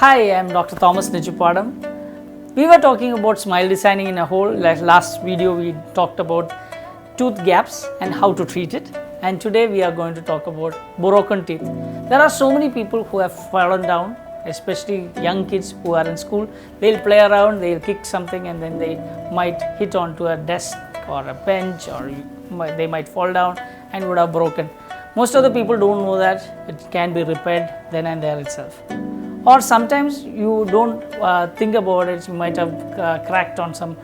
Hi, I am Dr. Thomas Nichupadam. We were talking about smile designing in a whole. Last video we talked about tooth gaps and how to treat it. And today we are going to talk about broken teeth. There are so many people who have fallen down, especially young kids who are in school. They'll play around, they'll kick something and then they might hit onto a desk or a bench, or they might fall down and would have broken. Most of the people don't know that it can be repaired then and there itself. Or sometimes you don't think about it. You might have cracked on some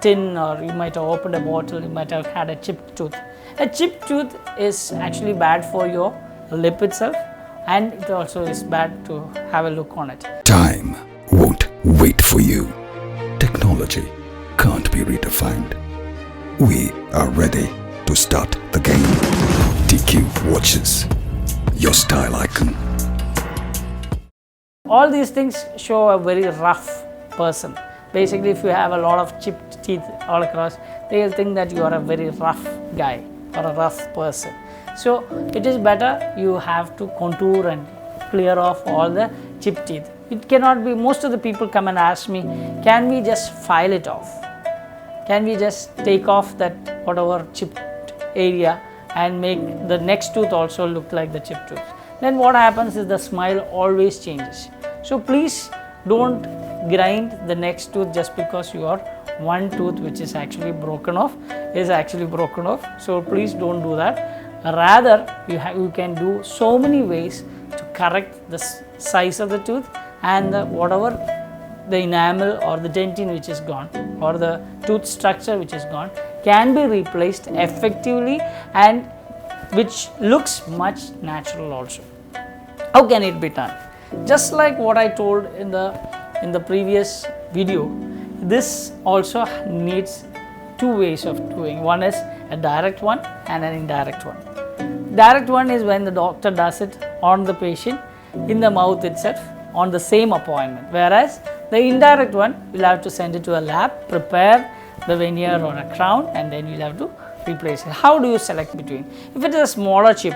tin, or you might have opened a bottle, you might have had a chipped tooth. A chipped tooth is actually bad for your lip itself, and it also is bad to have a look on it. Time won't wait for you. Technology can't be redefined. We are ready to start the game. TQ Watches, your style icon. All these things show a very rough person. Basically, if you have a lot of chipped teeth all across, they will think that you are a very rough guy or a rough person. So it is better you have to contour and clear off all the chipped teeth. It cannot be. Most of the people come and ask me, can we just file it off? Can we just take off that whatever chipped area and make the next tooth also look like the chipped tooth? Then what happens is the smile always changes. So please don't grind the next tooth just because your one tooth which is actually broken off is actually broken off. So please don't do that. Rather, you can do so many ways to correct the size of the tooth, and whatever the enamel or the dentine which is gone, or the tooth structure which is gone, can be replaced effectively, and which looks much natural also. How can it be done? Just like what I told in the previous video, this also needs two ways of doing. One is a direct one and an indirect one. Direct one is when the doctor does it on the patient in the mouth itself on the same appointment, whereas the indirect one, you'll have to send it to a lab, prepare the veneer or a crown, and then you'll have to replace it. How do you select between? If it is a smaller chip,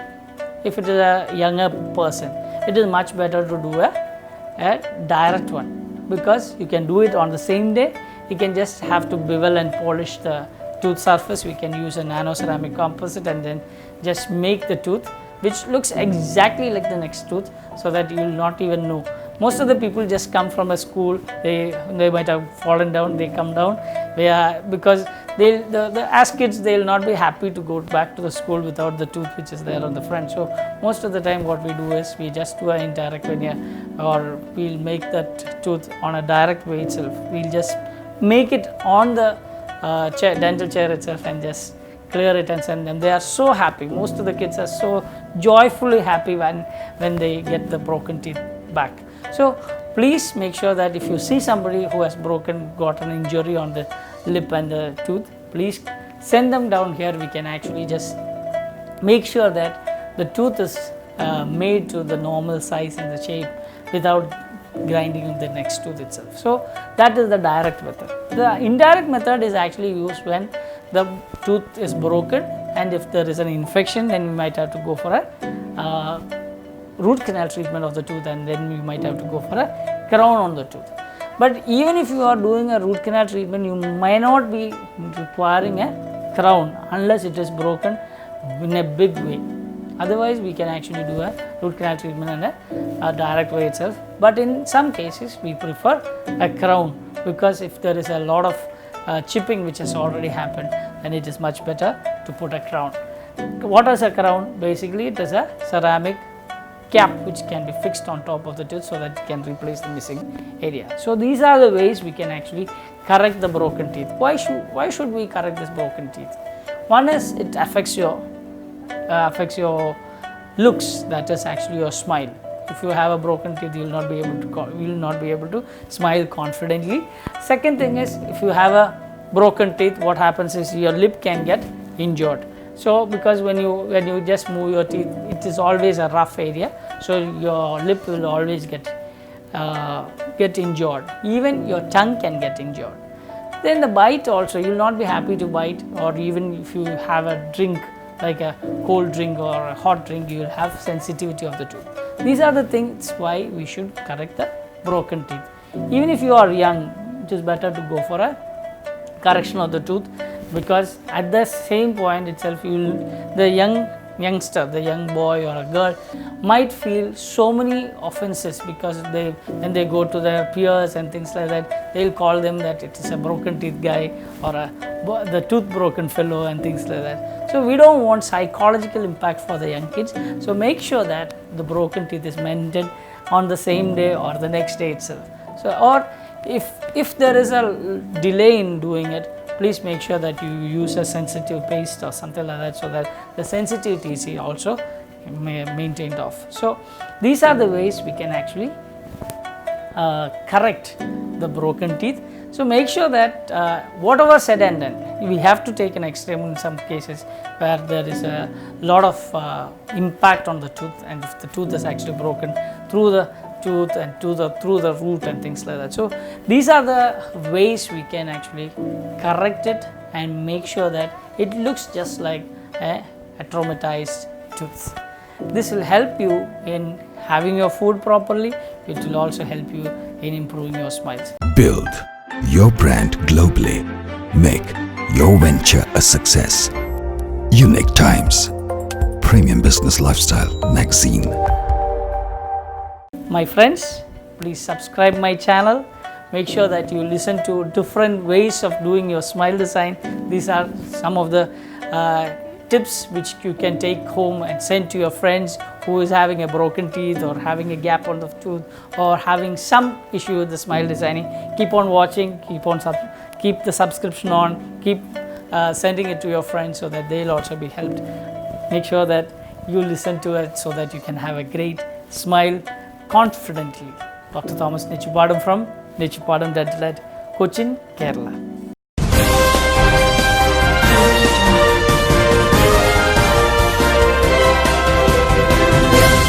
if it is a younger person, it is much better to do a direct one, because you can do it on the same day. You can just have to bevel and polish the tooth surface. We can use a nano ceramic composite and then just make the tooth which looks exactly like the next tooth, so that you will not even know. Most of the people just come from a school, they might have fallen down, they come down, because as kids they will not be happy to go back to the school without the tooth which is there on the front. So most of the time what we do is we just do an indirect veneer, or we'll make that tooth on a direct way itself. We'll just make it on the dental chair itself and just clear it and send them. They are so happy. Most of the kids are so joyfully happy when they get the broken teeth back. So please make sure that if you see somebody who has got an injury on the lip and the tooth, please send them down here. We can actually just make sure that the tooth is made to the normal size and the shape without grinding the next tooth itself. So that is the direct method. The indirect method is actually used when the tooth is broken, and if there is an infection, then we might have to go for a root canal treatment of the tooth, and then we might have to go for a crown on the tooth. But even if you are doing a root canal treatment, you might not be requiring a crown unless it is broken in a big way. Otherwise, we can actually do a root canal treatment in a direct way itself. But in some cases, we prefer a crown, because if there is a lot of chipping which has already happened, then it is much better to put a crown. What is a crown? Basically, it is a ceramic cap which can be fixed on top of the tooth so that it can replace the missing area. So these are the ways we can actually correct the broken teeth. Why should we correct this broken teeth? One is it affects your looks, that is actually your smile. If you have a broken teeth, you will not be able to smile confidently. Second thing is, if you have a broken teeth, what happens is your lip can get injured. So because when you just move your teeth, it is always a rough area, so your lip will always get injured. Even your tongue can get injured. Then the bite also, you will not be happy to bite, or even if you have a drink like a cold drink or a hot drink, you will have sensitivity of the tooth. These are the things why we should correct the broken teeth. Even if you are young, it is better to go for a correction of the tooth, because at the same point itself the youngster, the young boy or a girl might feel so many offenses, because when they go to their peers and things like that, they'll call them that it is a broken teeth guy or the tooth broken fellow and things like that. So we don't want psychological impact for the young kids. So make sure that the broken teeth is mended on the same day or the next day itself. So, or if there is a delay in doing it, please make sure that you use a sensitive paste or something like that, so that the sensitivity is also maintained off. So these are the ways we can actually correct the broken teeth. So make sure that whatever said and done, we have to take an extreme in some cases where there is a lot of impact on the tooth, and if the tooth is actually broken through the tooth and through the root and things like that. So these are the ways we can actually correct it and make sure that it looks just like a traumatized tooth. This will help you in having your food properly. It will also help you in improving your smiles. Build your brand globally. Make your venture a success. Unique Times, Premium Business Lifestyle Magazine. My friends, please subscribe my channel. Make sure that you listen to different ways of doing your smile design. These are some of the tips which you can take home and send to your friends who is having a broken teeth or having a gap on the tooth or having some issue with the smile designing. Keep on watching, keep the subscription on, keep sending it to your friends so that they'll also be helped. Make sure that you listen to it so that you can have a great smile confidently. Dr. Thomas Nechupadam from Nechupadam Dental at Cochin, Kerala.